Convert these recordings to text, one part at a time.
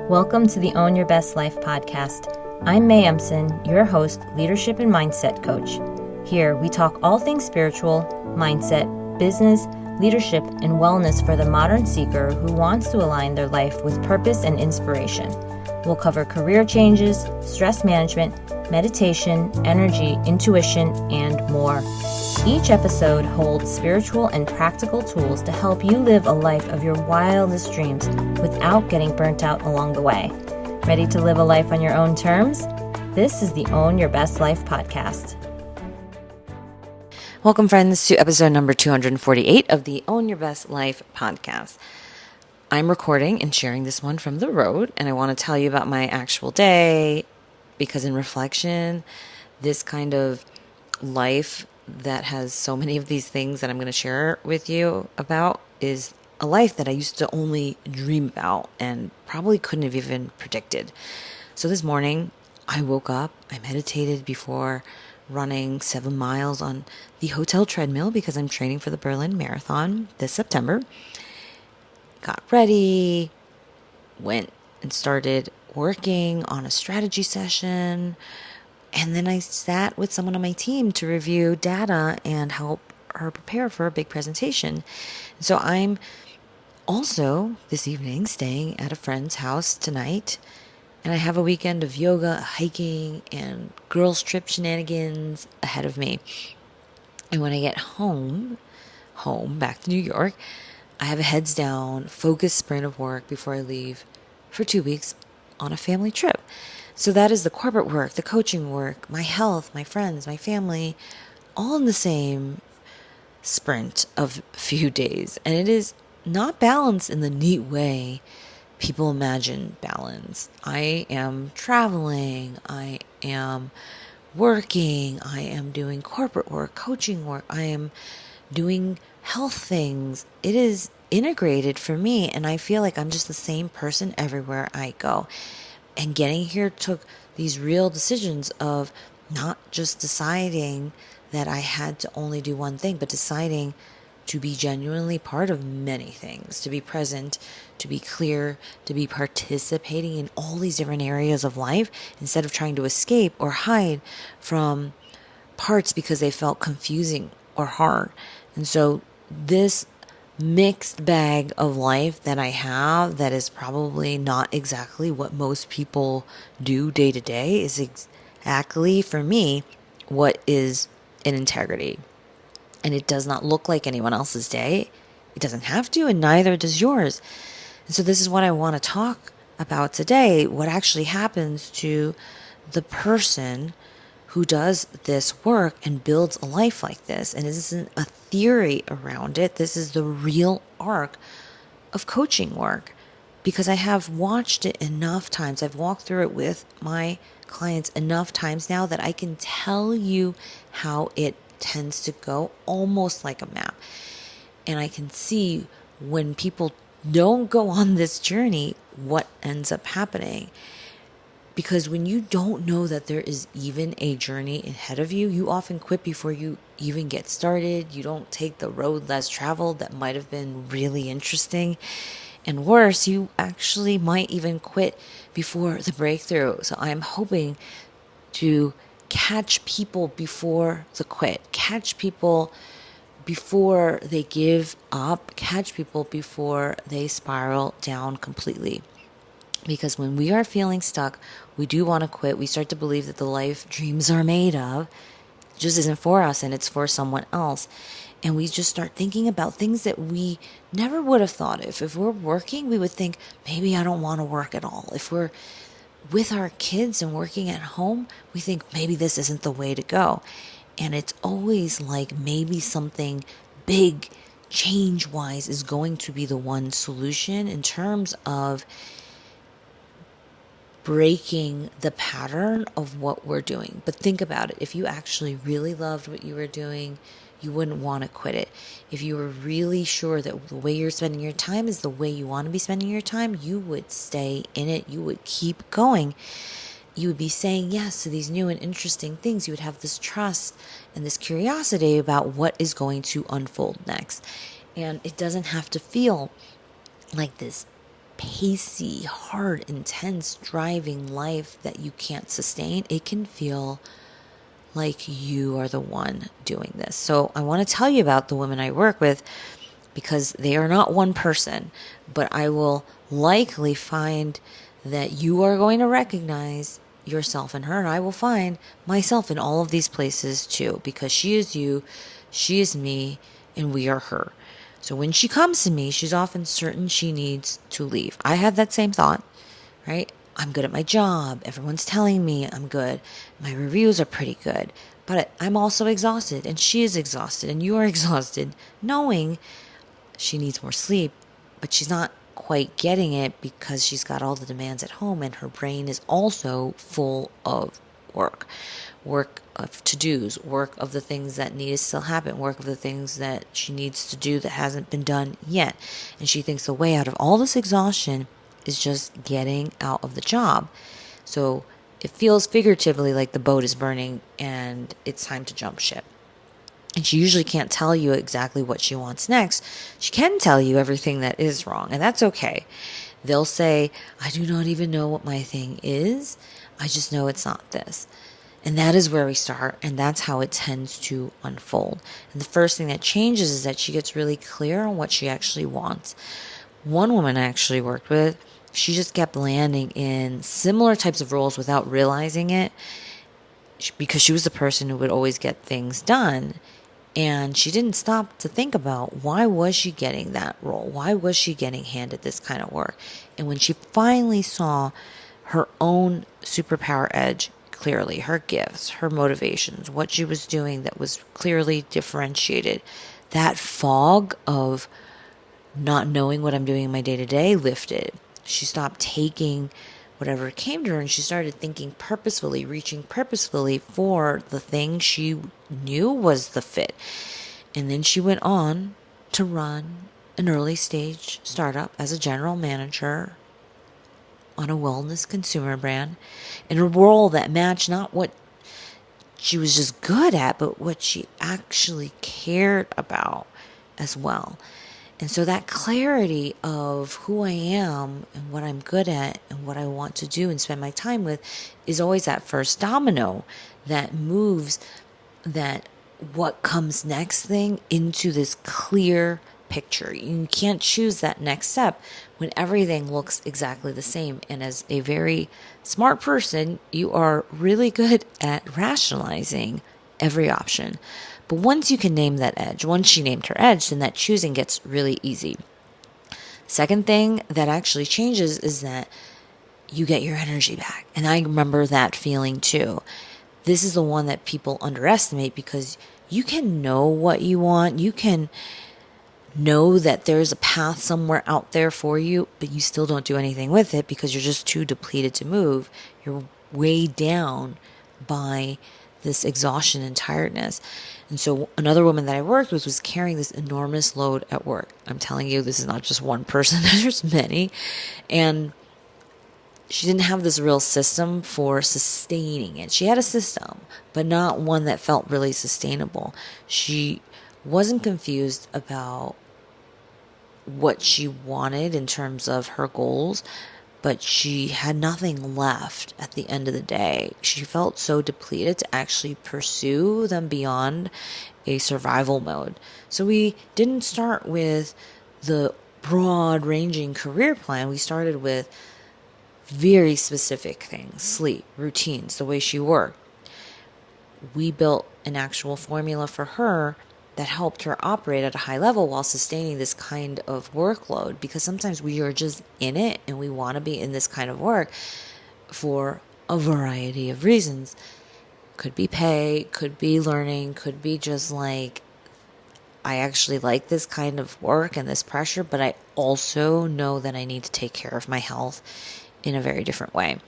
Welcome to the Own Your Best Life podcast. I'm May Emson, your host, leadership and mindset coach. Here, we talk all things spiritual, mindset, business, leadership, and wellness for the modern seeker who wants to align their life with purpose and inspiration. We'll cover career changes, stress management, meditation, energy, intuition, and more. Each episode holds spiritual and practical tools to help you live a life of your wildest dreams without getting burnt out along the way. Ready to live a life on your own terms? This is the Own Your Best Life podcast. Welcome, friends, to episode number 248 of the Own Your Best Life podcast. I'm recording and sharing this one from the road, and I want to tell you about my actual day because in reflection, this kind of life that has so many of these things that I'm going to share with you about is a life that I used to only dream about and probably couldn't have even predicted. So this morning, I woke up, I meditated before running 7 miles on the hotel treadmill because I'm training for the Berlin Marathon this September. Got ready, went and started working on a strategy session, and then I sat with someone on my team to review data and help her prepare for a big presentation. So I'm also this evening staying at a friend's house tonight, and I have a weekend of yoga, hiking, and girls trip shenanigans ahead of me. And when I get home back to New York, I have a heads down, focused sprint of work before I leave for 2 weeks on a family trip. So that is the corporate work, the coaching work, my health, my friends, my family, all in the same sprint of a few days. And it is not balanced in the neat way people imagine balance. I am traveling, I am working, I am doing corporate work, coaching work, I am doing health things. It is integrated for me, and I feel like I'm just the same person everywhere I go. And getting here took these real decisions of not just deciding that I had to only do one thing, but deciding to be genuinely part of many things, to be present, to be clear, to be participating in all these different areas of life instead of trying to escape or hide from parts because they felt confusing or hard. And so this mixed bag of life that I have that is probably not exactly what most people do day to day is exactly for me what is an integrity. And it does not look like anyone else's day. It doesn't have to, and neither does yours. And so this is what I want to talk about today, what actually happens to the person who does this work and builds a life like this. And this isn't a theory around it. This is the real arc of coaching work because I have watched it enough times. I've walked through it with my clients enough times now that I can tell you how it tends to go almost like a map. And I can see when people don't go on this journey, what ends up happening. Because when you don't know that there is even a journey ahead of you, you often quit before you even get started. You don't take the road less traveled that might have been really interesting. And worse, you actually might even quit before the breakthrough. So I'm hoping to catch people before the quit, catch people before they give up, catch people before they spiral down completely. Because when we are feeling stuck, we do want to quit. We start to believe that the life dreams are made of just isn't for us and it's for someone else. And we just start thinking about things that we never would have thought of. If we're working, we would think, maybe I don't want to work at all. If we're with our kids and working at home, we think maybe this isn't the way to go. And it's always like maybe something big change-wise is going to be the one solution in terms of breaking the pattern of what we're doing. But think about it. If you actually really loved what you were doing, you wouldn't want to quit it. If you were really sure that the way you're spending your time is the way you want to be spending your time, you would stay in it. You would keep going. You would be saying yes to these new and interesting things. You would have this trust and this curiosity about what is going to unfold next. And it doesn't have to feel like this pacey, hard, intense, driving life that you can't sustain, it can feel like you are the one doing this. So I want to tell you about the women I work with, because they are not one person, but I will likely find that you are going to recognize yourself in her, and I will find myself in all of these places too, because she is you, she is me, and we are her. So when she comes to me, she's often certain she needs to leave. I had that same thought, right? I'm good at my job. Everyone's telling me I'm good. My reviews are pretty good. But I'm also exhausted, and she is exhausted, and you are exhausted, knowing she needs more sleep, but she's not quite getting it because she's got all the demands at home, and her brain is also full of work of to-dos, work of the things that need to still happen, work of the things that she needs to do that hasn't been done yet. And she thinks the way out of all this exhaustion is just getting out of the job. So it feels figuratively like the boat is burning and it's time to jump ship. And she usually can't tell you exactly what she wants next. She can tell you everything that is wrong, and that's okay. They'll say, I do not even know what my thing is. I just know it's not this. And that is where we start, and that's how it tends to unfold. And the first thing that changes is that she gets really clear on what she actually wants. One woman I actually worked with, she just kept landing in similar types of roles without realizing it, because she was the person who would always get things done. And she didn't stop to think about, why was she getting that role? Why was she getting handed this kind of work? And when she finally saw her own superpower edge clearly, her gifts, her motivations, what she was doing that was clearly differentiated, that fog of not knowing what I'm doing in my day-to-day lifted. She stopped taking whatever came to her, and she started thinking purposefully, reaching purposefully for the thing she knew was the fit. And then she went on to run an early stage startup as a general manager on a wellness consumer brand in a role that matched not what she was just good at, but what she actually cared about as well. And so that clarity of who I am and what I'm good at and what I want to do and spend my time with is always that first domino that moves that what comes next thing into this clear picture. You can't choose that next step when everything looks exactly the same. And as a very smart person, you are really good at rationalizing every option. But once you can name that edge, once she named her edge, then that choosing gets really easy. Second thing that actually changes is that you get your energy back. And I remember that feeling too. This is the one that people underestimate, because you can know what you want. You can know that there's a path somewhere out there for you, but you still don't do anything with it because you're just too depleted to move. You're weighed down by this exhaustion and tiredness. And so another woman that I worked with was carrying this enormous load at work. I'm telling you, this is not just one person, there's many. And she didn't have this real system for sustaining it. She had a system, but not one that felt really sustainable. She wasn't confused about what she wanted in terms of her goals, but she had nothing left at the end of the day. She felt so depleted to actually pursue them beyond a survival mode. So we didn't start with the broad-ranging career plan. We started with very specific things: sleep, routines, the way she worked. We built an actual formula for her that helped her operate at a high level while sustaining this kind of workload, because sometimes we are just in it and we want to be in this kind of work for a variety of reasons. Could be pay, could be learning, could be just like, I actually like this kind of work and this pressure, but I also know that I need to take care of my health in a very different way.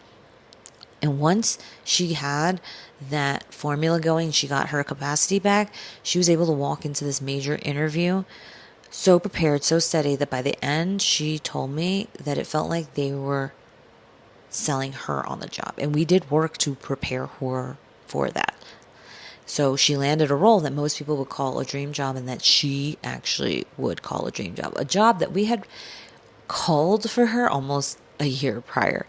And once she had that formula going, she got her capacity back, she was able to walk into this major interview so prepared, so steady, that by the end, she told me that it felt like they were selling her on the job. And we did work to prepare her for that. So she landed a role that most people would call a dream job, and that she actually would call a dream job. A job that we had called for her almost a year prior.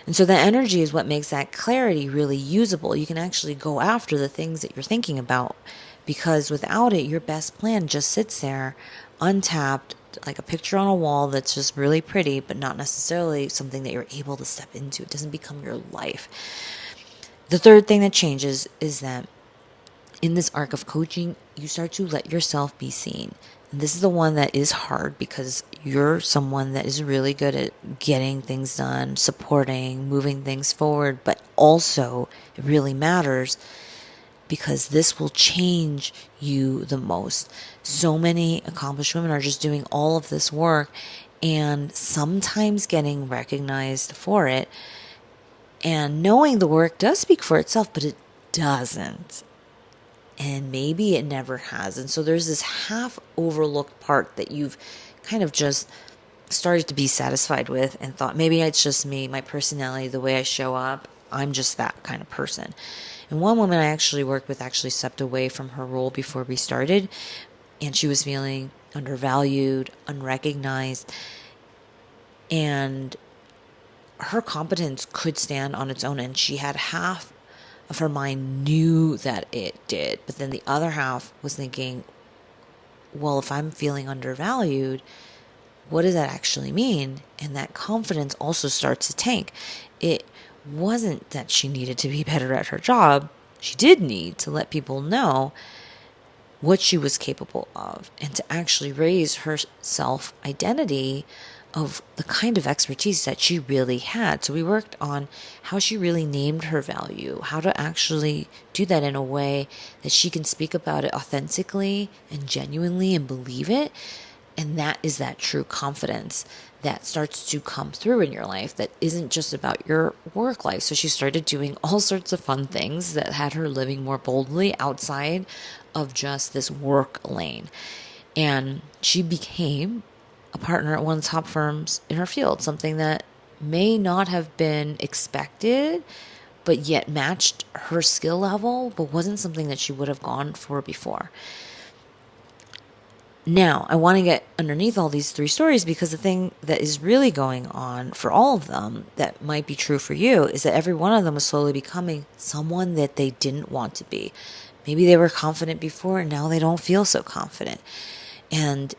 And so the energy is what makes that clarity really usable. You can actually go after the things that you're thinking about, because without it, your best plan just sits there untapped, like a picture on a wall that's just really pretty, but not necessarily something that you're able to step into. It doesn't become your life. The third thing that changes is that in this arc of coaching, you start to let yourself be seen. And this is the one that is hard, because you're someone that is really good at getting things done, supporting, moving things forward, but also it really matters because this will change you the most. So many accomplished women are just doing all of this work and sometimes getting recognized for it. And knowing the work does speak for itself, but it doesn't. And maybe it never has. And so there's this half overlooked part that you've kind of just started to be satisfied with and thought, maybe it's just me, my personality, the way I show up. I'm just that kind of person. And one woman I actually worked with actually stepped away from her role before we started, and she was feeling undervalued, unrecognized, and her competence could stand on its own. And she had half of her mind knew that it did, but then the other half was thinking, well, if I'm feeling undervalued, what does that actually mean? And that confidence also starts to tank. It wasn't that she needed to be better at her job. She did need to let people know what she was capable of and to actually raise her self-identity of the kind of expertise that she really had. So we worked on how she really named her value, how to actually do that in a way that she can speak about it authentically and genuinely and believe it. And that is that true confidence that starts to come through in your life that isn't just about your work life. So she started doing all sorts of fun things that had her living more boldly outside of just this work lane. And she became a partner at one of the top firms in her field, something that may not have been expected, but yet matched her skill level, but wasn't something that she would have gone for before. Now, I want to get underneath all these three stories, because the thing that is really going on for all of them that might be true for you is that every one of them is slowly becoming someone that they didn't want to be. Maybe they were confident before and now they don't feel so confident. And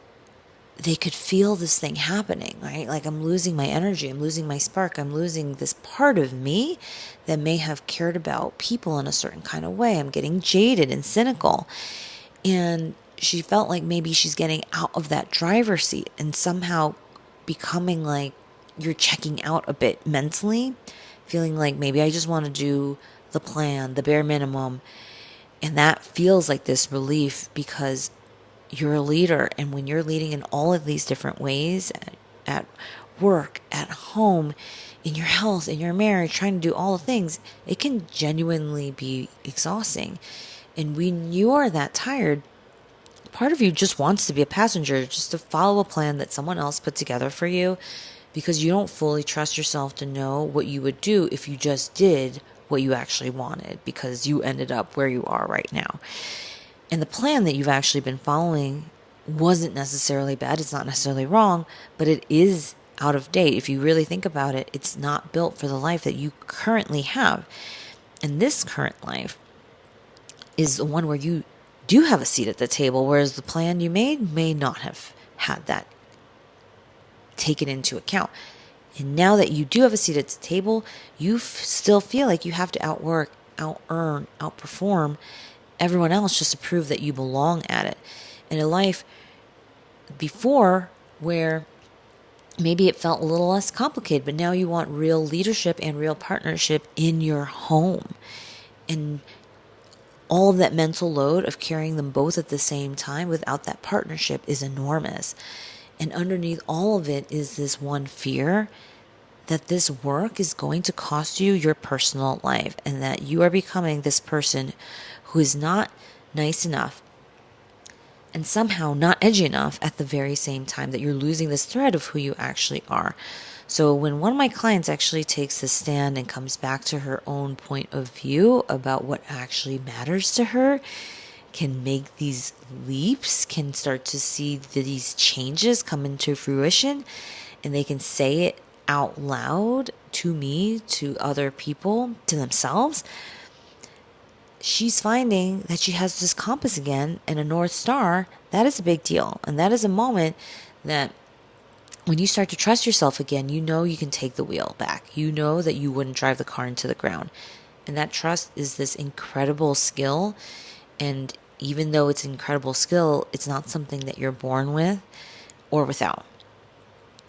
they could feel this thing happening, right? Like, I'm losing my energy, I'm losing my spark, I'm losing this part of me that may have cared about people in a certain kind of way. I'm getting jaded and cynical. And she felt like maybe she's getting out of that driver's seat and somehow becoming like you're checking out a bit mentally, feeling like maybe I just want to do the plan, the bare minimum. And that feels like this relief because you're a leader. And when you're leading in all of these different ways, at work, at home, in your health, in your marriage, trying to do all the things, it can genuinely be exhausting. And when you are that tired, part of you just wants to be a passenger, just to follow a plan that someone else put together for you, because you don't fully trust yourself to know what you would do if you just did what you actually wanted, because you ended up where you are right now. And the plan that you've actually been following wasn't necessarily bad. It's not necessarily wrong, but it is out of date. If you really think about it, it's not built for the life that you currently have. And this current life is the one where you do have a seat at the table, whereas the plan you made may not have had that taken into account. And now that you do have a seat at the table, you still feel like you have to outwork, out-earn, outperform everyone else just to prove that you belong at it. In a life before where maybe it felt a little less complicated, but now you want real leadership and real partnership in your home. And all of that mental load of carrying them both at the same time without that partnership is enormous. And underneath all of it is this one fear that this work is going to cost you your personal life, and that you are becoming this person who is not nice enough and somehow not edgy enough at the very same time, that you're losing this thread of who you actually are. So when one of my clients actually takes the stand and comes back to her own point of view about what actually matters to her, can make these leaps, can start to see these changes come into fruition, and they can say it out loud to me, to other people, to themselves, she's finding that she has this compass again and a North Star. That is a big deal. And that is a moment that when you start to trust yourself again, you know you can take the wheel back. You know that you wouldn't drive the car into the ground. And that trust is this incredible skill. And even though it's an incredible skill, it's not something that you're born with or without.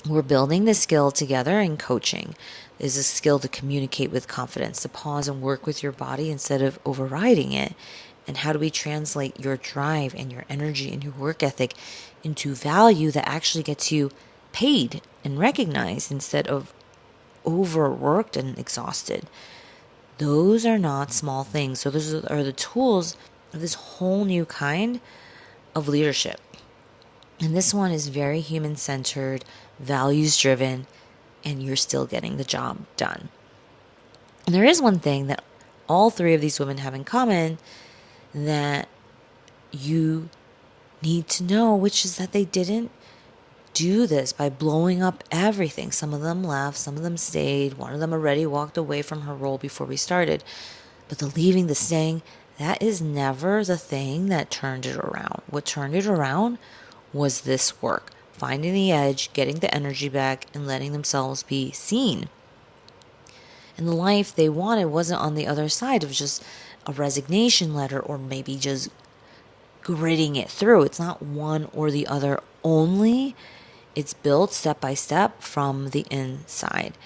We're building this skill together in coaching. There's a skill to communicate with confidence, to pause and work with your body instead of overriding it. And how do we translate your drive and your energy and your work ethic into value that actually gets you paid and recognized instead of overworked and exhausted? Those are not small things. So those are the tools of this whole new kind of leadership. And this one is very human-centered, values-driven, and you're still getting the job done. And there is one thing that all three of these women have in common that you need to know, which is that they didn't do this by blowing up everything. Some of them left, some of them stayed. One of them already walked away from her role before we started. But the leaving, the staying, that is never the thing that turned it around. What turned it around was this work, finding the edge, getting the energy back, and letting themselves be seen. And the life they wanted wasn't on the other side of just a resignation letter or maybe just gritting it through. It's not one or the other only. It's built step by step from the inside.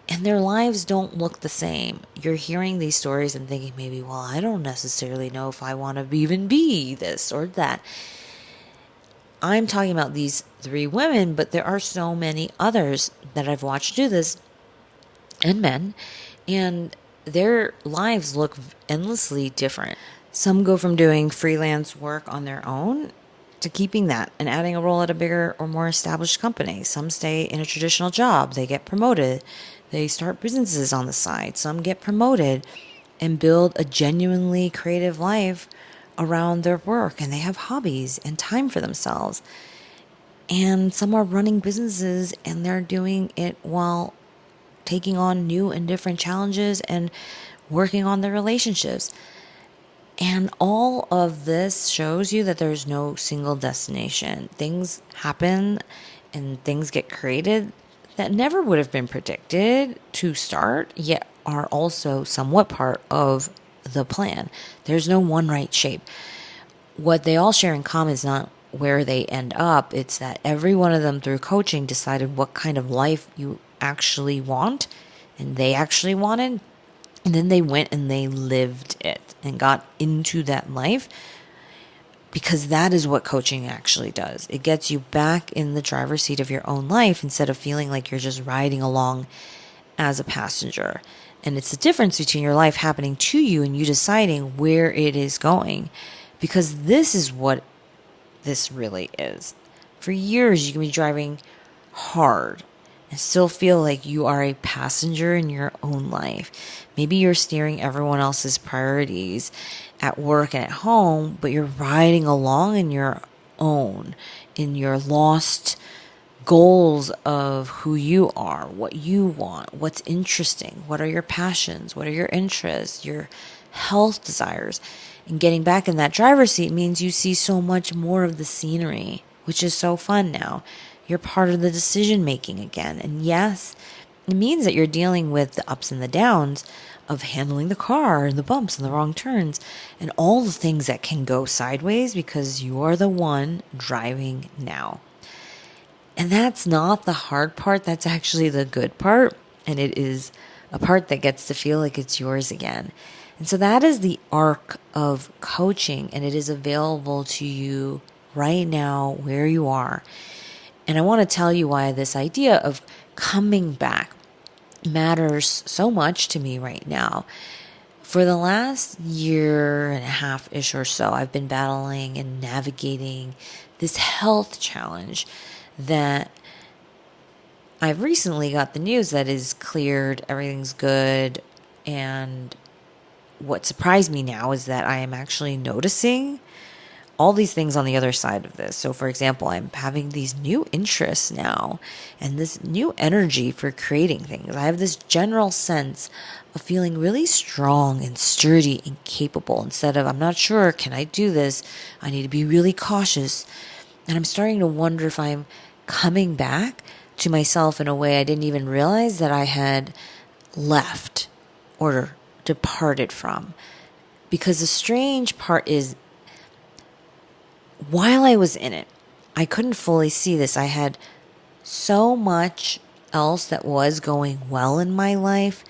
And their lives don't look the same. You're hearing these stories and thinking maybe, well, I don't necessarily know if I want to even be this or that. I'm talking about these three women, but there are so many others that I've watched do this, and men, and their lives look endlessly different. Some go from doing freelance work on their own to keeping that and adding a role at a bigger or more established company. Some stay in a traditional job. They get promoted. They start businesses on the side. Some get promoted and build a genuinely creative life around their work, and they have hobbies and time for themselves. And some are running businesses and they're doing it while taking on new and different challenges and working on their relationships. And all of this shows you that there's no single destination. Things happen and things get created that never would have been predicted to start, yet are also somewhat part of the plan. There's no one right shape. What they all share in common is not where they end up. It's that every one of them through coaching decided what kind of life you actually want, and they actually wanted. And then they went and they lived it and got into that life, because that is what coaching actually does. It gets you back in the driver's seat of your own life instead of feeling like you're just riding along as a passenger. And it's the difference between your life happening to you and you deciding where it is going, because this is what this really is. For years, you can be driving hard and still feel like you are a passenger in your own life. Maybe you're steering everyone else's priorities at work and at home, but you're riding along in your own, in your lost goals of who you are, what you want, what's interesting, what are your passions, what are your interests, your health desires. And getting back in that driver's seat means you see so much more of the scenery, which is so fun now. You're part of the decision making again. And yes, it means that you're dealing with the ups and the downs of handling the car and the bumps and the wrong turns and all the things that can go sideways because you are the one driving now. And that's not the hard part. That's actually the good part. And it is a part that gets to feel like it's yours again. And so that is the arc of coaching, and it is available to you right now where you are. And I want to tell you why this idea of coming back matters so much to me right now. For the last year and a half-ish or so, I've been battling and navigating this health challenge that I've recently got the news that is cleared, everything's good, and what surprised me now is that I am actually noticing all these things on the other side of this. So, for example, I'm having these new interests now and this new energy for creating things. I have this general sense of feeling really strong and sturdy and capable instead of, I'm not sure, can I do this? I need to be really cautious. And I'm starting to wonder if I'm coming back to myself in a way I didn't even realize that I had left or departed from. Because the strange part is, while I was in it, I couldn't fully see this. I had so much else that was going well in my life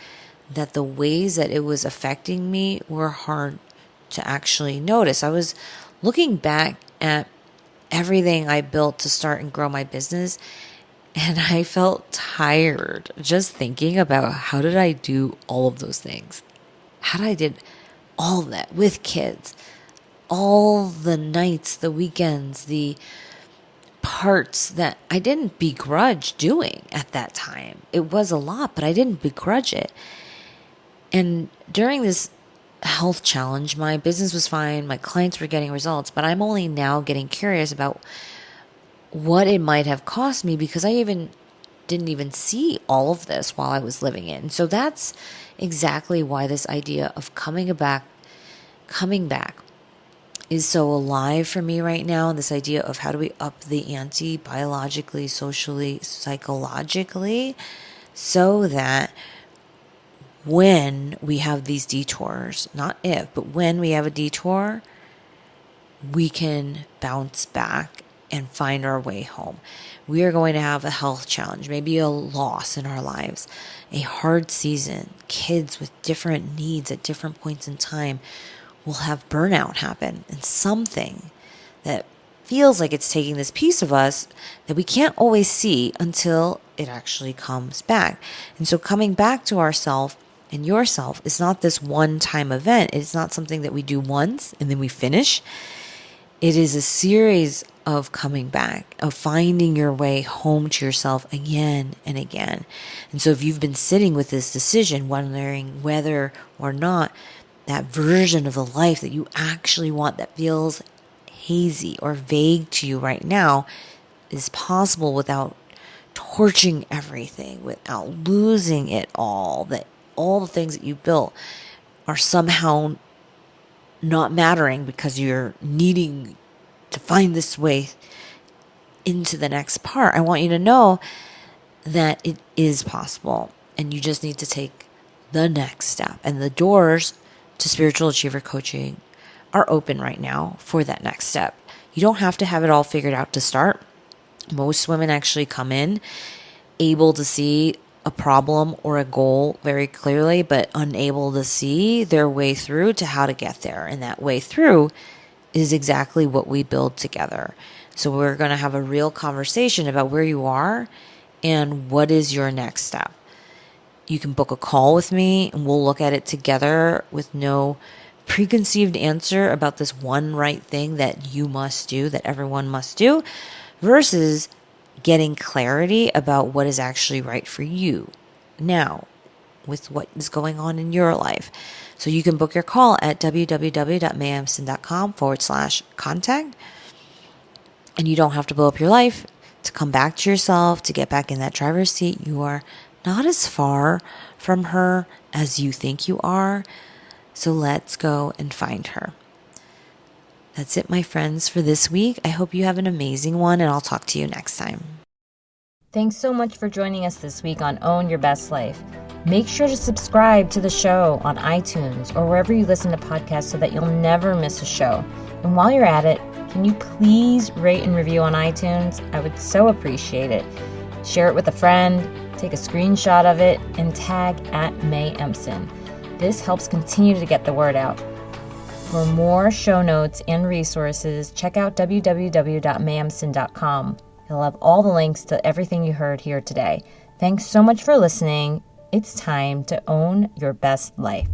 that the ways that it was affecting me were hard to actually notice. I was looking back at everything I built to start and grow my business, and I felt tired just thinking about how did I do all of those things? How did I did all that with kids? All the nights, the weekends, the parts that I didn't begrudge doing at that time. It was a lot, but I didn't begrudge it. And during this health challenge, my business was fine. My clients were getting results, but I'm only now getting curious about what it might have cost me because I didn't even see all of this while I was living it. And so that's exactly why this idea of coming back is so alive for me right now. This idea of how do we up the ante biologically, socially, psychologically, so that when we have these detours, not if, but when we have a detour, we can bounce back and find our way home. We are going to have a health challenge, maybe a loss in our lives, a hard season, kids with different needs at different points in time. Will have burnout happen, and something that feels like it's taking this piece of us that we can't always see until it actually comes back. And so coming back to ourselves and yourself is not this one-time event. It's not something that we do once and then we finish. It is a series of coming back, of finding your way home to yourself again and again. And so if you've been sitting with this decision, wondering whether or not that version of the life that you actually want that feels hazy or vague to you right now is possible without torching everything, without losing it all, that all the things that you built are somehow not mattering because you're needing to find this way into the next part. I want you to know that it is possible and you just need to take the next step, and the doors to Spiritual Achiever Coaching are open right now for that next step. You don't have to have it all figured out to start. Most women actually come in able to see a problem or a goal very clearly, but unable to see their way through to how to get there. And that way through is exactly what we build together. So we're going to have a real conversation about where you are and what is your next step. You can book a call with me and we'll look at it together with no preconceived answer about this one right thing that you must do, that everyone must do, versus getting clarity about what is actually right for you now with what is going on in your life. So you can book your call at www.mayemson.com/contact. And you don't have to blow up your life to come back to yourself, to get back in that driver's seat. You are not as far from her as you think you are. So let's go and find her. That's it, my friends, for this week. I hope you have an amazing one, and I'll talk to you next time. Thanks so much for joining us this week on Own Your Best Life. Make sure to subscribe to the show on iTunes or wherever you listen to podcasts so that you'll never miss a show. And while you're at it, can you please rate and review on iTunes? I would so appreciate it. Share it with a friend, take a screenshot of it, and tag @MayEmson. This helps continue to get the word out. For more show notes and resources, check out www.mayemson.com. It'll have all the links to everything you heard here today. Thanks so much for listening. It's time to own your best life.